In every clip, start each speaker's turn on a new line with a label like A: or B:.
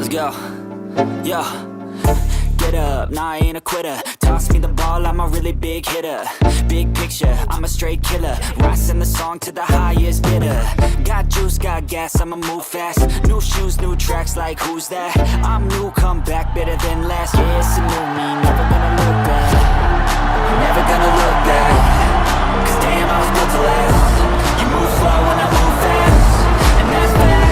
A: Let's go. Yo. Get up, nah, I ain't a quitter. Toss me the ball, I'm a really big hitter. Big picture, I'm a straight killer. Rising the song to the highest bidder. Got juice, got gas, I'ma move fast. New shoes, new tracks, like who's that? I'm new, come back, better than last. Yeah, it's a new me, never gonna look back. Never gonna look back. Cause damn, I was built to last. You move slow and I move fast. And that's facts.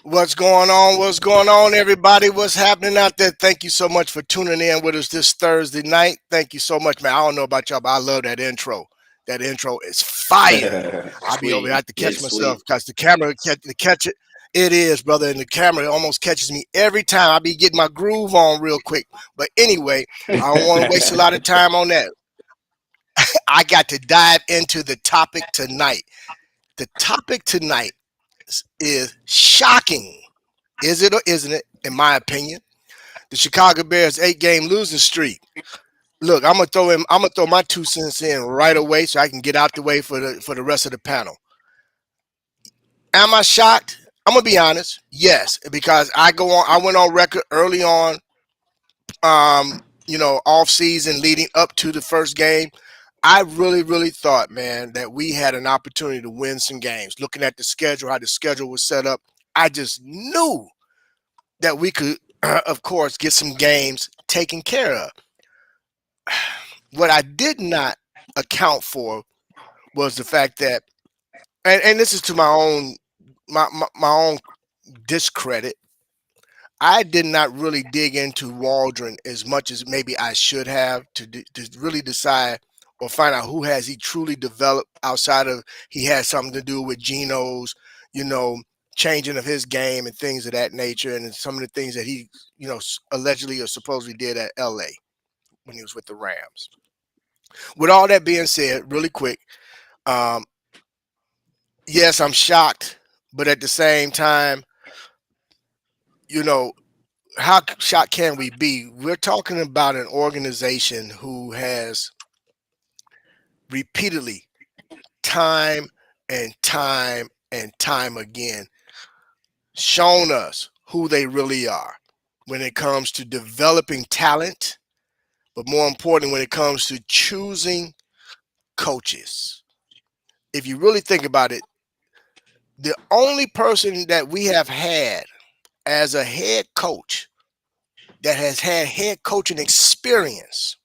B: What's going on? What's going on, everybody? What's happening out there? Thank you so much for tuning in with us this Thursday night. Thank you so much, man. I don't know about y'all, but I love that intro. That intro is fire. I'll be over here. I
C: Sweet.
B: have to catch
C: It's
B: myself
C: sweet.
B: because the camera catch it. It is, brother, and the camera almost catches me every time. I be getting my groove on real quick. But anyway, I don't want to waste a lot of time on that. I got to dive into the topic tonight. The topic tonight is shocking. Is it or isn't it? In my opinion, the Chicago Bears 8-game losing streak. Look, I'm gonna throw my 2 cents in right away so I can get out the way for the rest of the panel. Am I shocked? I'm gonna be honest. Yes, because I went on record early on, off season leading up to the first game. I really, really thought, man, that we had an opportunity to win some games. Looking at the schedule, how the schedule was set up, I just knew that we could, of course, get some games taken care of. What I did not account for was the fact that, and this is to my own discredit, I did not really dig into Waldron as much as maybe I should have to really decide or find out who has he truly developed outside of he had something to do with Geno's, you know, changing of his game and things of that nature, and some of the things that he, allegedly or supposedly did at LA when he was with the Rams. With all that being said, really quick, um, yes, I'm shocked, but at the same time, you know, how shocked can we be? We're talking about an organization who has repeatedly, time and time and time again, shown us who they really are when it comes to developing talent, but more important, when it comes to choosing coaches. If you really think about it, the only person that we have had as a head coach that has had head coaching experience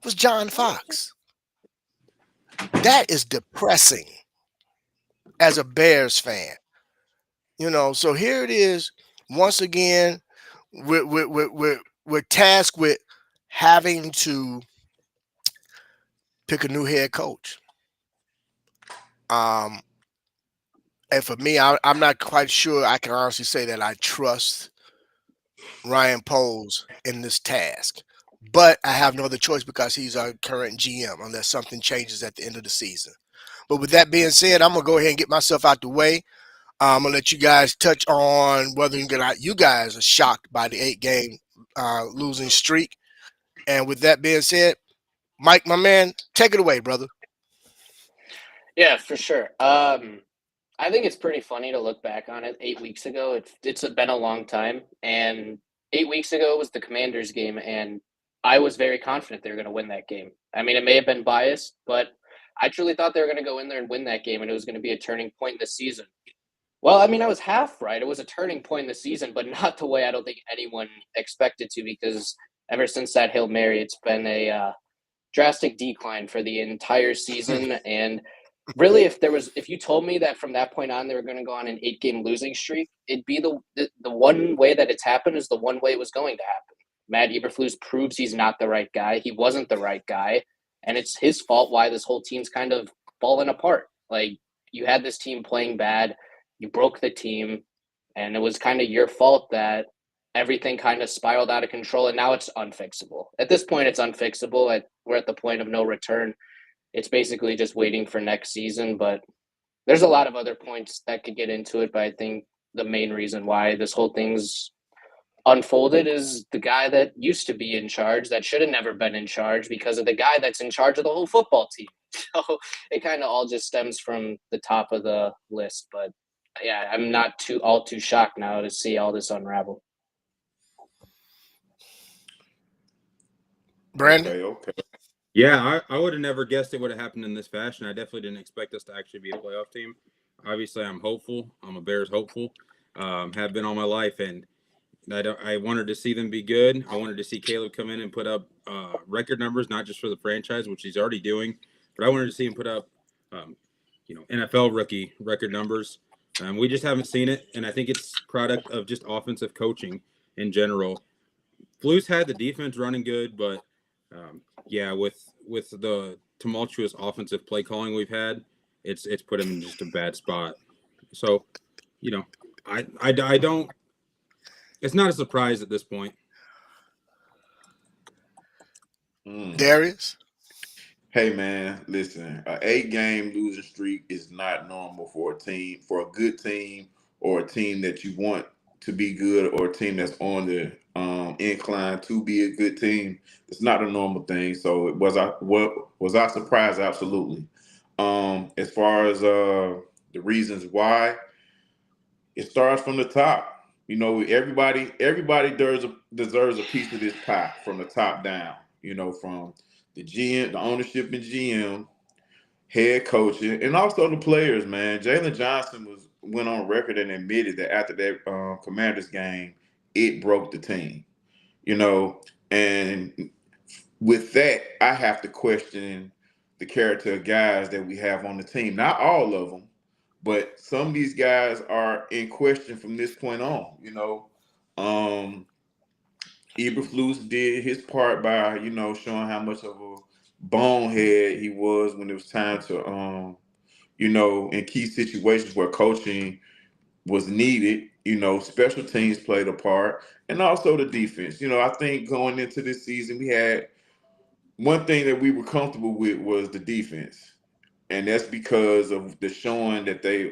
B: was John Fox. That is depressing as a Bears fan. So here it is. Once again, we're tasked with having to pick a new head coach. Um, and for me, I'm not quite sure I can honestly say that I trust Ryan Poles in this task. But I have no other choice because he's our current GM unless something changes at the end of the season. But with that being said, I'm going to go ahead and get myself out the way. I'm going to let you guys touch on whether you guys are shocked by the 8-game losing streak. And with that being said, Mike, my man, take it away, brother.
C: Yeah, for sure. I think it's pretty funny to look back on it 8 weeks ago. It's been a long time, and 8 weeks ago was the Commanders game, and I was very confident they were going to win that game. I mean, it may have been biased, but I truly thought they were going to go in there and win that game, and it was going to be a turning point in the season. Well, I mean, I was half right. It was a turning point in the season, but not the way I don't think anyone expected to, because ever since that Hail Mary, it's been a drastic decline for the entire season. And really, if you told me that from that point on they were going to go on an 8-game losing streak, it'd be the one way that it's happened is the one way it was going to happen. Matt Eberflus proves he's not the right guy. He wasn't the right guy, and it's his fault why this whole team's kind of fallen apart. Like, you had this team playing bad, you broke the team, and it was kind of your fault that everything kind of spiraled out of control, and now it's unfixable. At this point, it's unfixable. We're at the point of no return. It's basically just waiting for next season, but there's a lot of other points that could get into it, but I think the main reason why this whole thing's Unfolded is the guy that used to be in charge that should have never been in charge because of the guy that's in charge of the whole football team. So it kind of all just stems from the top of the list. But yeah, I'm not too shocked now to see all this unravel.
B: Brandon?
D: Okay.
E: Yeah, I would have never guessed it would have happened in this fashion. I definitely didn't expect us to actually be a playoff team. Obviously, I'm hopeful. I'm a Bears hopeful. Have been all my life, and I wanted to see them be good. I wanted to see Caleb come in and put up record numbers, not just for the franchise, which he's already doing, but I wanted to see him put up, NFL rookie record numbers. We just haven't seen it, and I think it's product of just offensive coaching in general. Blues had the defense running good, but yeah, with the tumultuous offensive play calling we've had, it's put him in just a bad spot. So, I don't. It's not a surprise at this point.
B: Darius?
D: Hey man, listen, an 8-game losing streak is not normal for for a good team, or a team that you want to be good, or a team that's on the incline to be a good team. It's not a normal thing. So was I surprised? Absolutely. As far as the reasons why, it starts from the top. Everybody deserves a piece of this pie from the top down. From the GM, the ownership and GM, head coaching, and also the players. Man, Jalen Johnson went on record and admitted that after that Commanders game, it broke the team. And with that, I have to question the character of guys that we have on the team. Not all of them, but some of these guys are in question from this point on. Um, Eberflus did his part by showing how much of a bonehead he was when it was time to in key situations where coaching was needed. Special teams played a part, and also the defense. I think going into this season, we had one thing that we were comfortable with was the defense, and that's because of the showing that they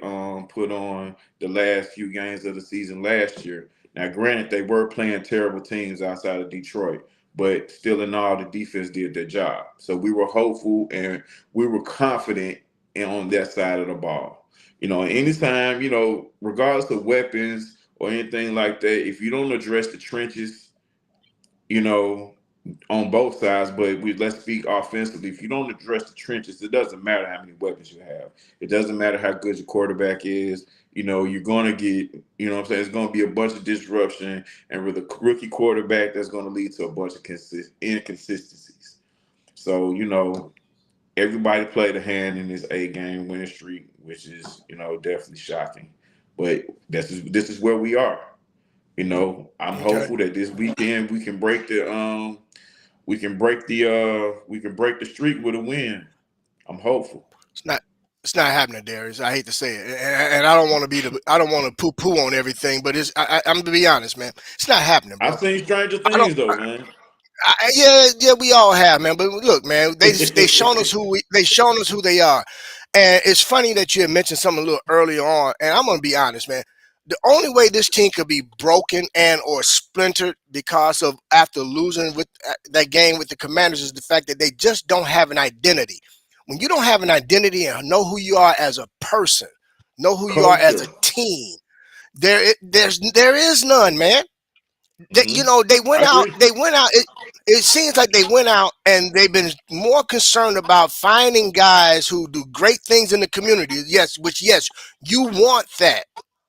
D: put on the last few games of the season last year. Now, granted, they were playing terrible teams outside of Detroit, but still in all, the defense did their job. So we were hopeful and we were confident on that side of the ball. Anytime, regardless of weapons or anything like that, if you don't address the trenches, you know, on both sides, but let's speak offensively. If you don't address the trenches, it doesn't matter how many weapons you have. It doesn't matter how good your quarterback is. You're going to get, what I'm saying, it's going to be a bunch of disruption. And with a rookie quarterback, that's going to lead to a bunch of inconsistencies. So, everybody played a hand in this 8-game winning streak, which is, definitely shocking. But this is where we are. I'm hopeful that this weekend we can break the streak with a win. I'm hopeful.
B: It's not happening, Darius. I hate to say it, and I don't want to poo-poo on everything, but I'm gonna be honest, man. It's not happening, bro.
D: I've seen stranger things though, man.
B: Yeah, we all have, man. But look, man, they shown us who they are, and it's funny that you had mentioned something a little earlier on. And I'm gonna be honest, man. The only way this team could be broken and or splintered because of after losing with that game with the Commanders is the fact that they just don't have an identity. When you don't have an identity and know who you are as a person, know who you are as a team, there is none, man. They went out. It seems like they went out and they've been more concerned about finding guys who do great things in the community. Yes, you want that.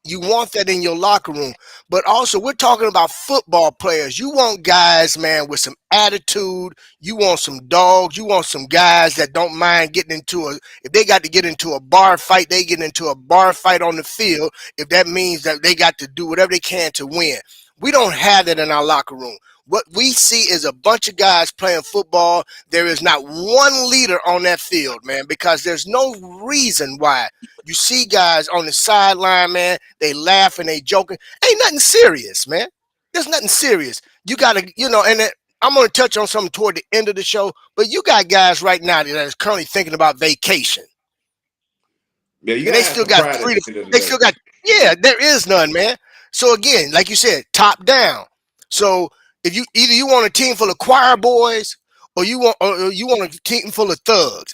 B: You want that in your locker room. But also, we're talking about football players. You want guys, man, with some attitude. You want some dogs. You want some guys that don't mind getting if they got to get into a bar fight, they get into a bar fight on the field. If that means that they got to do whatever they can to win. We don't have that in our locker room. What we see is a bunch of guys playing football. There is not one leader on that field, man, because there's no reason why. You see guys on the sideline, man, they laugh and they joking. Ain't nothing serious, man. There's nothing serious. You got to, and I'm going to touch on something toward the end of the show, but you got guys right now that is currently thinking about vacation.
D: Yeah,
B: and they still got freedom. They still got, there is none, man. So again, like you said, top down. So if you want a team full of choir boys or you want a team full of thugs,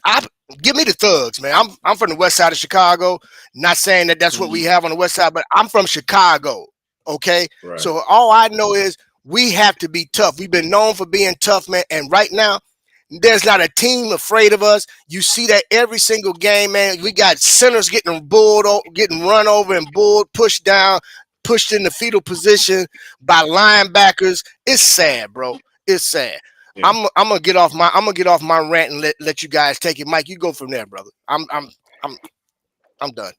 B: give me the thugs, man. I'm from the west side of Chicago. Not saying that that's what we have on the west side, but I'm from Chicago. Okay,
D: Right.
B: so all I know is we have to be tough. We've been known for being tough, man. And right now, there's not a team afraid of us. You see that every single game, man. We got centers getting run over and bulled, pushed down, pushed in the fetal position by linebackers. It's sad, bro. It's sad.
D: Yeah.
B: I'm gonna get off my rant and let you guys take it. Mike, you go from there, brother. I'm done.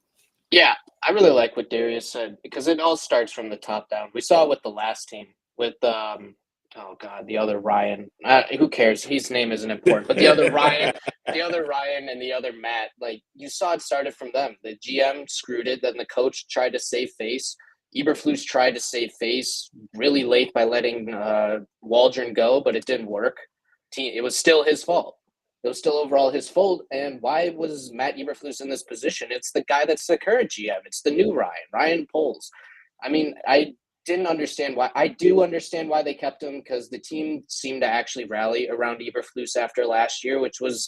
C: Yeah, I really like what Darius said because it all starts from the top down. We saw it with the last team with oh god, the other Ryan. Who cares? His name isn't important, but the other Ryan, and the other Matt. Like you saw, it started from them. The GM screwed it. Then the coach tried to save face. Eberflus tried to save face really late by letting Waldron go, but it didn't work. It was still his fault. It was still overall his fault. And why was Matt Eberflus in this position? It's the guy that's the current GM. It's the new Ryan Poles. I mean, I didn't understand why. I do understand why they kept him because the team seemed to actually rally around Eberflus after last year, which was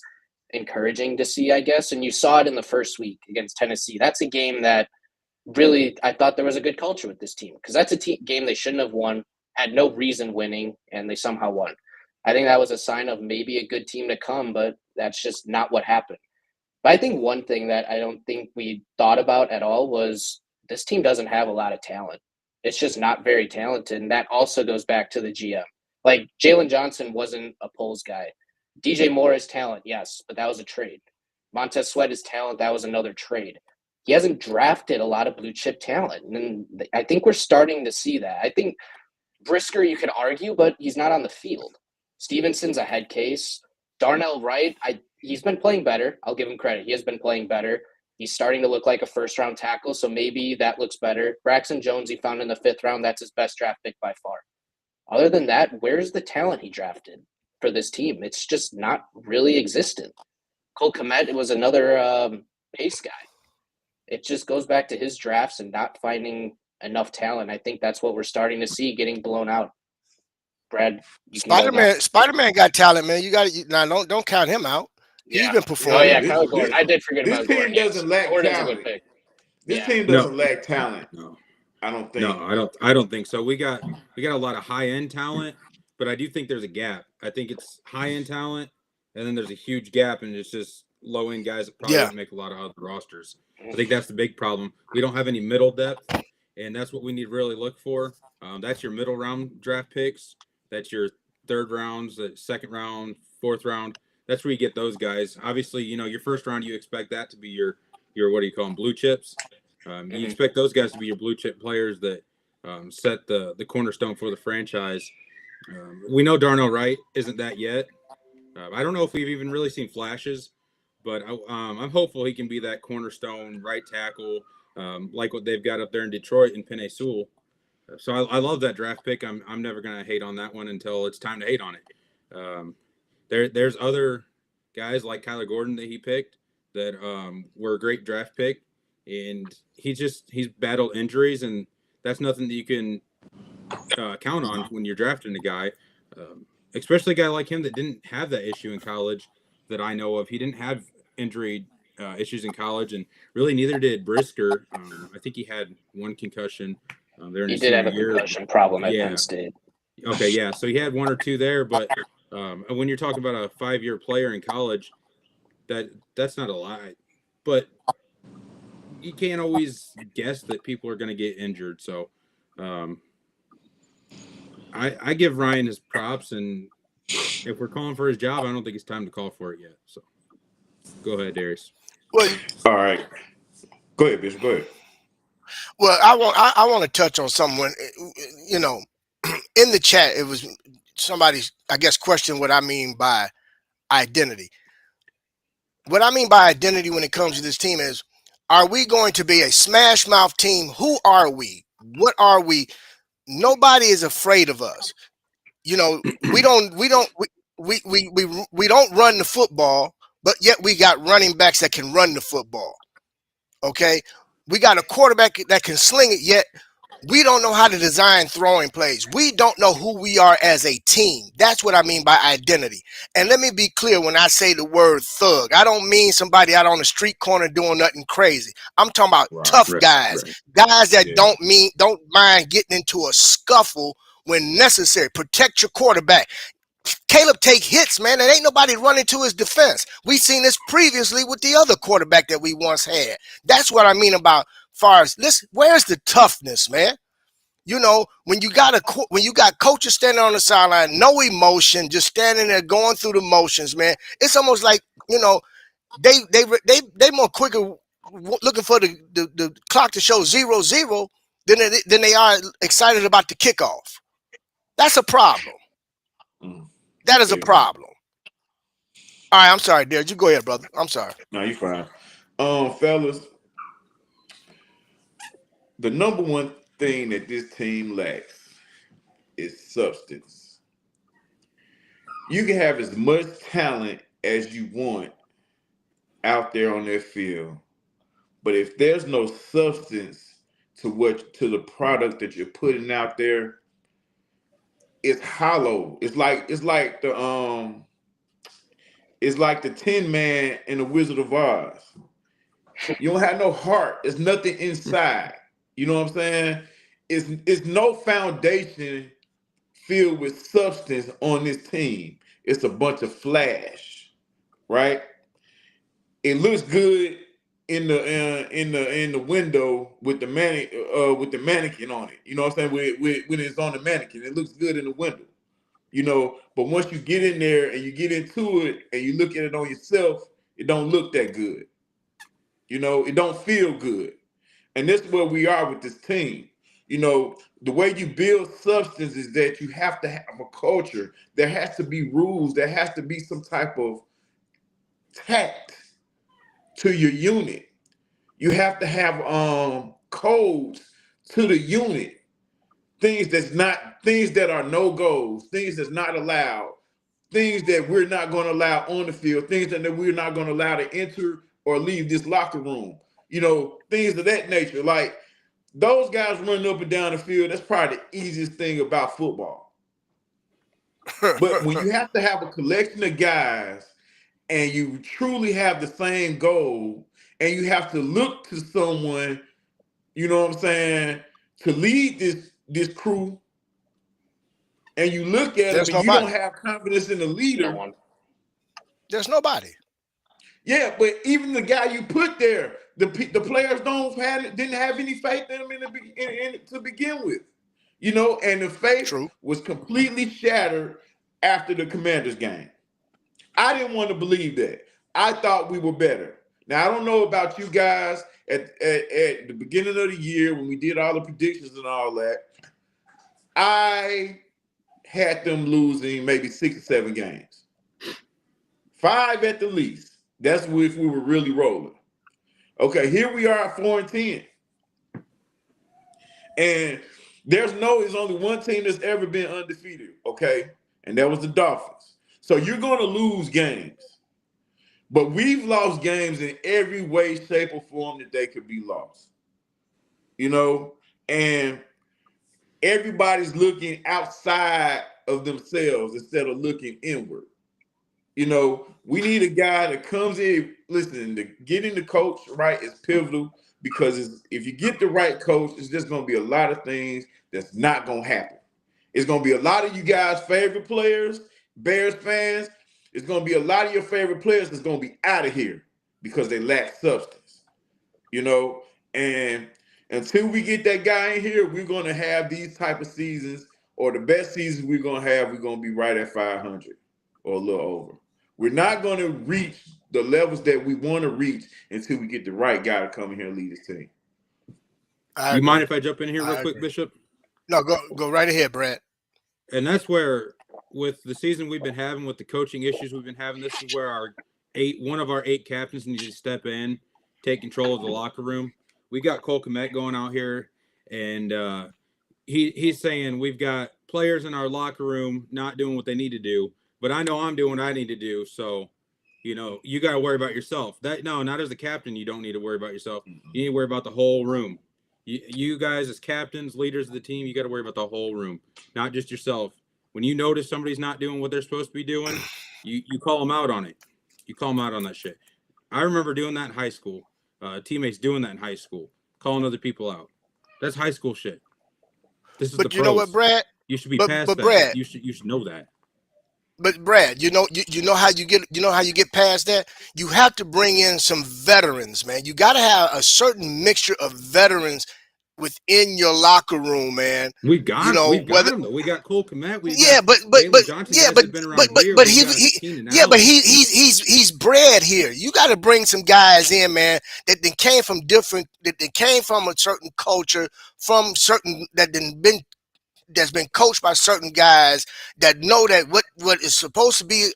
C: encouraging to see, I guess. And you saw it in the first week against Tennessee. That's a game that really I thought there was a good culture with this team because that's a game they shouldn't have won, had no reason winning, and they somehow won. I think that was a sign of maybe a good team to come, but that's just not what happened. But I think one thing that I don't think we thought about at all was this team doesn't have a lot of talent. It's just not very talented, and that also goes back to the GM. Like, Jalen Johnson wasn't a Poles guy. DJ Moore is talent, yes, but that was a trade. Montez Sweat is talent, that was another trade. He hasn't drafted a lot of blue-chip talent, and I think we're starting to see that. I think Brisker, you could argue, but he's not on the field. Stevenson's a head case. Darnell Wright, he's been playing better. I'll give him credit. He has been playing better. He's starting to look like a first-round tackle, so maybe that looks better. Braxton Jones, he found in the 5th round. That's his best draft pick by far. Other than that, where's the talent he drafted for this team? It's just not really existent. Cole Kmet was another pace guy. It just goes back to his drafts and not finding enough talent. I think that's what we're starting to see getting blown out. Brad,
B: Spider-Man got talent, man. You got to now. Don't count him out.
C: Yeah.
B: He's been performing.
C: Oh yeah, Kyler Gordon. I did forget about
D: Gordon.
C: Gordon.
D: This team doesn't lack
C: Gordon's
D: talent.
C: a good pick.
D: This team doesn't lack talent.
E: No,
D: I don't think.
E: No, I don't think so. We got a lot of high end talent, but I do think there's a gap. I think it's high end talent, and then there's a huge gap, and it's just low end guys that probably don't make a lot of other rosters. I think that's the big problem. We don't have any middle depth, and that's what we need to really look for. That's your middle round draft picks. That's your 3rd rounds, the 2nd round, 4th round. That's where you get those guys. Obviously, your 1st round, you expect that to be your what do you call them, blue chips. You expect those guys to be your blue chip players that set the cornerstone for the franchise. We know Darnell Wright isn't that yet. I don't know if we've even really seen flashes, but I'm hopeful he can be that cornerstone right tackle, like what they've got up there in Detroit in Penei Sewell. So I love that draft pick. I'm never going to hate on that one until it's time to hate on it. There's other guys like Kyler Gordon that he picked that were a great draft pick, and he's battled injuries, and that's nothing that you can count on when you're drafting a guy, especially a guy like him that didn't have that issue in college that I know of. He didn't have injury issues in college, and really neither did Brisker. I think he had one concussion.
C: He did have a concussion problem at Penn State.
E: Okay, yeah. So he had 1 or 2 there, but when you're talking about a 5-year player in college, that's not a lie. But you can't always guess that people are going to get injured. So I give Ryan his props, and if we're calling for his job, I don't think it's time to call for it yet. So go ahead, Darius.
B: Well,
D: all right. Go ahead, Bishop. Go ahead.
B: Well, I want to touch on someone, in the chat. It was somebody, I guess, questioned what I mean by identity. What I mean by identity when it comes to this team is, are we going to be a smash mouth team? Who are we? What are we? Nobody is afraid of us. We don't run the football, but yet we got running backs that can run the football. Okay. We got a quarterback that can sling it, yet We don't know how to design throwing plays. We don't know who we are as a team. That's what I mean by identity. And let me be clear when I say the word thug. I don't mean somebody out on the street corner doing nothing crazy. I'm talking about
D: Right,
B: tough guys.
D: right.
B: Guys that
D: Yeah.
B: don't mind getting into a scuffle when necessary. Protect your quarterback. Caleb take hits, man, and ain't nobody running to his defense. We've seen this previously with the other quarterback that we once had. That's what I mean about far as listen, where's the toughness, man? You know, when you got coaches standing on the sideline, no emotion, just standing there going through the motions, man. It's almost like, you know, they more quicker looking for the clock to show 0-0 than they are excited about the kickoff. That's a problem.
D: Mm.
B: That is a
D: Amen.
B: problem. All right, I'm sorry, Derek. You go ahead, brother. I'm sorry.
D: No, you fine. Fellas, the number one thing that this team lacks is substance. You can have as much talent as you want out there on that field, but if there's no substance to the product that you're putting out there, it's hollow. It's like the Tin Man in the Wizard of Oz. You don't have no heart. There's nothing inside. You know what I'm saying? It's no foundation filled with substance on this team. It's a bunch of flash, right? It looks good in the window with the mannequin on it. You know what I'm saying? When it's on the mannequin, it looks good in the window. You know, but once you get in there and you get into it and you look at it on yourself, it don't look that good. You know, it don't feel good. And this is where we are with this team. You know, the way you build substance is that you have to have a culture. There has to be rules. There has to be some type of tact to your unit. You have to have codes to the unit. Things that are no goes, things that's not allowed, things that we're not going to allow on the field, things that we're not going to allow to enter or leave this locker room. You know, things of that nature. Like those guys running up and down the field, that's probably the easiest thing about football. But when you have to have a collection of guys and you truly have the same goal and you have to look to someone, you know what I'm saying, to lead this crew, and you look at them
B: There's
D: and you don't
B: nobody.
D: have confidence in the
C: No
D: leader.
C: one.
B: There's nobody.
D: Yeah, but even the guy you put there, the players didn't have any faith in him to begin with, you know, and the faith
B: True.
D: was completely shattered after the Commanders game. I didn't want to believe that. I thought we were better. Now I don't know about you guys at the beginning of the year when we did all the predictions and all that. I had them losing maybe 6 or 7 games, 5 at the least. That's if we were really rolling. Okay, here we are at 4-10. And there's only one team that's ever been undefeated, okay? And that was the Dolphins. So you're going to lose games. But we've lost games in every way, shape, or form that they could be lost. You know? And everybody's looking outside of themselves instead of looking inward. You know, we need a guy that comes in. Listen, getting the coach right is pivotal because if you get the right coach, it's just going to be a lot of things that's not going to happen. It's going to be a lot of you guys' favorite players, Bears fans. It's going to be a lot of your favorite players that's going to be out of here because they lack substance. You know, and until we get that guy in here, we're going to have these type of seasons, or the best seasons we're going to have, we're going to be right at 500 or a little over. We're not going to reach the levels that we want to reach until we get the right guy to come in here and lead this team.
E: You mind if I jump in here real quick,
B: agree.
E: Bishop?
B: No, go right ahead, Brad.
E: And that's where, with the season we've been having, with the coaching issues we've been having, this is where one of our 8 captains needs to step in, take control of the locker room. We got Cole Kmet going out here, and he's saying we've got players in our locker room not doing what they need to do, but I know I'm doing what I need to do. So, you know, you got to worry about yourself. Not as a captain, you don't need to worry about yourself. You need to worry about the whole room. You guys as captains, leaders of the team, you got to worry about the whole room, not just yourself. When you notice somebody's not doing what they're supposed to be doing, you call them out on it. You call them out on that shit. I remember doing that in high school. Teammates doing that in high school, calling other people out. That's high school shit. This is
B: But
E: the
B: you know what,
E: pros.
B: Brad?
E: You should be
B: But
E: past
B: but
E: that.
B: Brad,
E: You should know that.
B: But Brad, you know how you get past that. You have to bring in some veterans, man. You got to have a certain mixture of veterans within your locker room, man.
E: We've got
B: Whether
E: him though. We got Cole Kmet. We've
B: yeah,
E: got Jalen Johnson,
B: yeah,
E: guys that have been around here.
B: but
E: We've got Keenan
B: yeah, but
E: Allen.
B: he's bred here. You got to bring some guys in, man, that then came from that came from a certain culture, from certain that's been coached by certain guys that know that what is supposed to be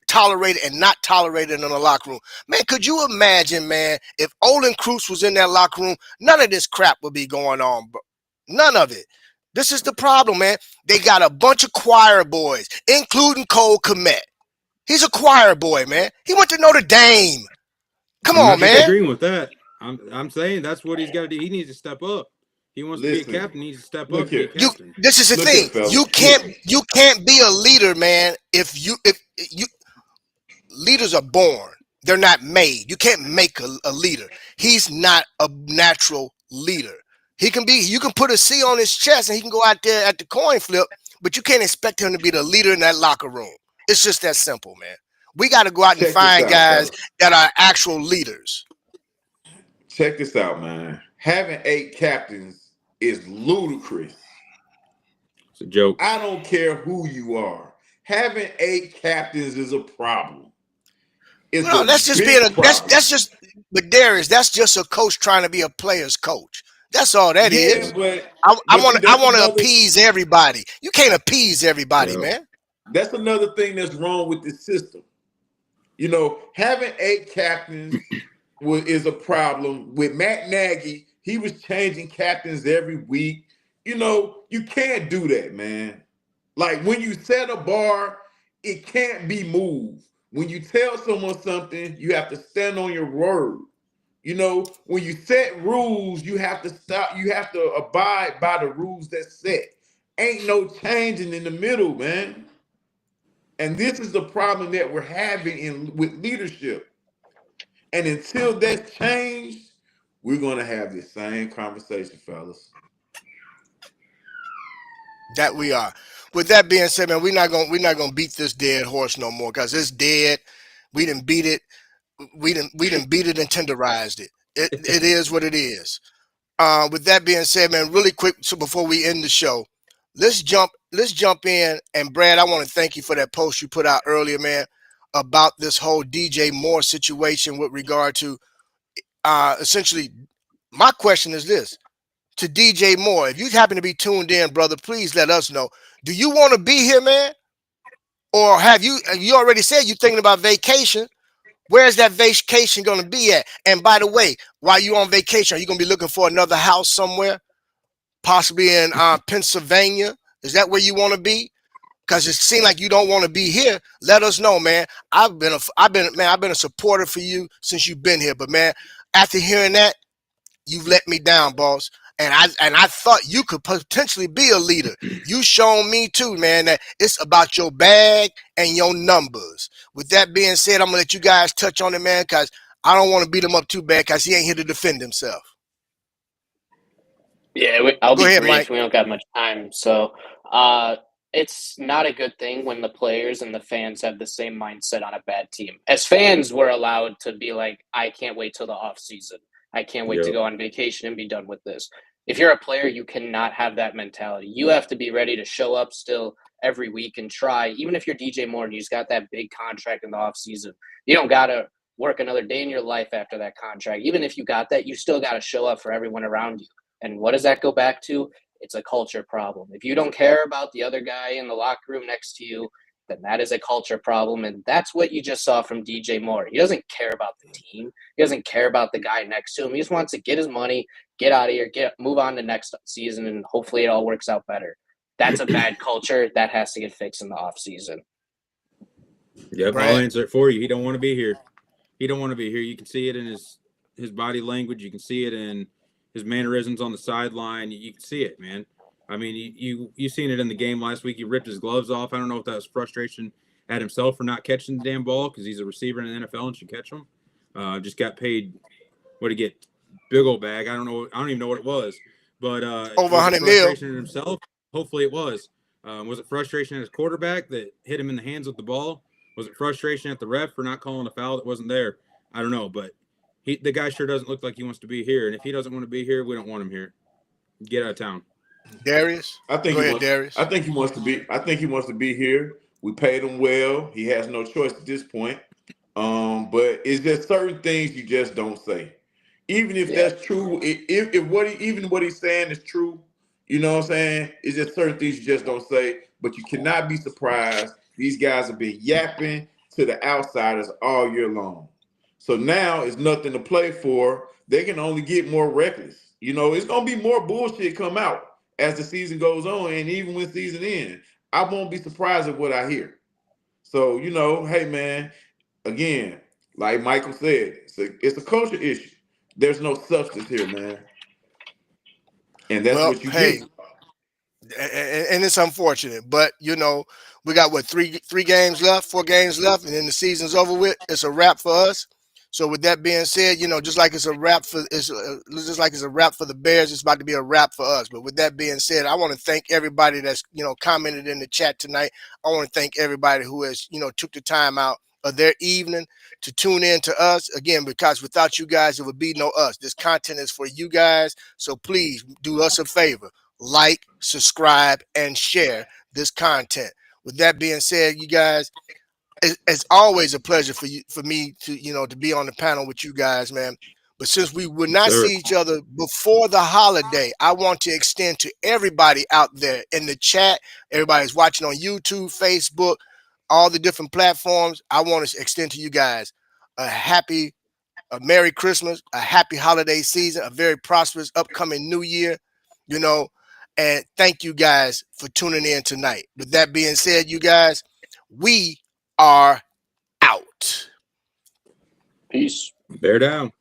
B: tolerated and not tolerated in a locker room. Man, could you imagine, man, if Olin Cruz was in that locker room, none of this crap would be going on, bro. None of it. This is the problem, man. They got a bunch of choir boys, including Cole Kmet. He's a choir boy, man. He went to Notre Dame. Come
E: I'm
B: on,
E: not
B: man.
E: disagreeing with that. I'm saying that's what he's got to do. He needs to step up. He wants to be a captain. He needs to step up. Be a captain.
B: This is the thing. You can't be a leader, man. If you leaders are born, they're not made. You can't make a leader. He's not a natural leader. You can put a C on his chest and he can go out there at the coin flip, but you can't expect him to be the leader in that locker room. It's just that simple, man. We got to go out and find guys that are actual leaders.
D: Check this out, man. Having 8 captains is ludicrous.
E: It's a joke.
D: I don't care who you are. Having 8 captains is a problem.
B: That's just but Darius, that's just a coach trying to be a player's coach. That's all that is.
D: But
B: I want to appease everybody. You can't appease everybody, man.
D: That's another thing that's wrong with the system. Having 8 captains is a problem. With Matt Nagy, he was changing captains every week. You can't do that, man. Like, when you set a bar, it can't be moved. When you tell someone something, you have to stand on your word. When you set rules, you have to abide by the rules that's set. Ain't no changing in the middle, man. And this is the problem that we're having with leadership. And until that's changed, we're gonna have this same conversation, fellas.
B: That we are. With that being said, man, we're not gonna beat this dead horse no more, because it's dead. We didn't beat it. We didn't beat it and tenderized it. It is what it is. With that being said, man, really quick, so before we end the show, let's jump in. And Brad, I want to thank you for that post you put out earlier, man, about this whole DJ Moore situation with regard to essentially. My question is this: to DJ Moore, if you happen to be tuned in, brother, please let us know. Do you want to be here, man? Or have you already said you're thinking about vacation? Where's that vacation going to be at? And by the way, while you're on vacation, are you going to be looking for another house somewhere? Possibly in Pennsylvania? Is that where you want to be? Because it seems like you don't want to be here. Let us know, man. I've been a supporter for you since you've been here. But man, after hearing that, you've let me down, boss. And I thought you could potentially be a leader. You shown me too, man, that it's about your bag and your numbers. With that being said, I'm gonna let you guys touch on it, man, because I don't want to beat him up too bad, because he ain't here to defend himself.
C: Yeah, I'll be brief.
B: Mike.
C: We don't got much time. So it's not a good thing when the players and the fans have the same mindset on a bad team. As fans, we're allowed to be like, I can't wait till the off season. I can't wait to go on vacation and be done with this. If you're a player, you cannot have that mentality. You have to be ready to show up still every week and try. Even if you're DJ Moore and you just got that big contract in the offseason, you don't got to work another day in your life after that contract. Even if you got that, you still got to show up for everyone around you. And what does that go back to? It's a culture problem. If you don't care about the other guy in the locker room next to you, then that is a culture problem. And that's what you just saw from DJ Moore. He doesn't care about the team. He doesn't care about the guy next to him. He just wants to get his money, get out of here, move on to next season, and hopefully it all works out better. That's a bad culture. That has to get fixed in the offseason.
E: Yep, I'll answer it for you. He don't want to be here. He don't want to be here. You can see it in his body language. You can see it in his mannerisms on the sideline. You can see it, man. I mean, you seen it in the game last week. He ripped his gloves off. I don't know if that was frustration at himself for not catching the damn ball because he's a receiver in the NFL and should catch them. Just got paid. What to get? Big old bag. I don't know. I don't even know what it was. But
B: Over
E: was it
B: 100 mil.
E: frustration in himself? Hopefully it was. Was it frustration at his quarterback that hit him in the hands with the ball? Was it frustration at the ref for not calling a foul that wasn't there? I don't know, but the guy sure doesn't look like he wants to be here. And if he doesn't want to be here, we don't want him here. Get out of town.
B: Darius,
D: I think
B: go
D: he
B: ahead,
D: wants,
B: Darius.
D: I think he wants to be. I think he wants to be here. We paid him well. He has no choice at this point. But it's just certain things you just don't say. Even if that's true, if what he's saying is true, you know what I'm saying? It's just certain things you just don't say. But you cannot be surprised. These guys have been yapping to the outsiders all year long. So now it's nothing to play for. They can only get more reckless. You know, it's gonna be more bullshit come out as the season goes on, and even when season ends, I won't be surprised at what I hear. So, you know, hey man, again, like Michael said, it's a culture issue. There's no substance here, man. And that's
B: Well,
D: what you
B: hey,
D: get.
B: and it's unfortunate, but you know, we got what, three games left, 4 games left, and then the season's over with. It's a wrap for us. So with that being said, you know, just like it's a wrap for the Bears, it's about to be a wrap for us. But with that being said, I want to thank everybody that's, you know, commented in the chat tonight. I want to thank everybody who has, you know, took the time out of their evening to tune in to us again, because without you guys, it would be no us. This content is for you guys. So please do us a favor. Like, subscribe, and share this content. With that being said, you guys, it's always a pleasure for me to, you know, to be on the panel with you guys, man. But since we would not see each other before the holiday, I want to extend to everybody out there in the chat, everybody's watching on YouTube, Facebook, all the different platforms. I want to extend to you guys a Merry Christmas, a happy holiday season, a very prosperous upcoming new year, you know, and thank you guys for tuning in tonight. With that being said, you guys, we are out.
C: Peace.
E: Bear down.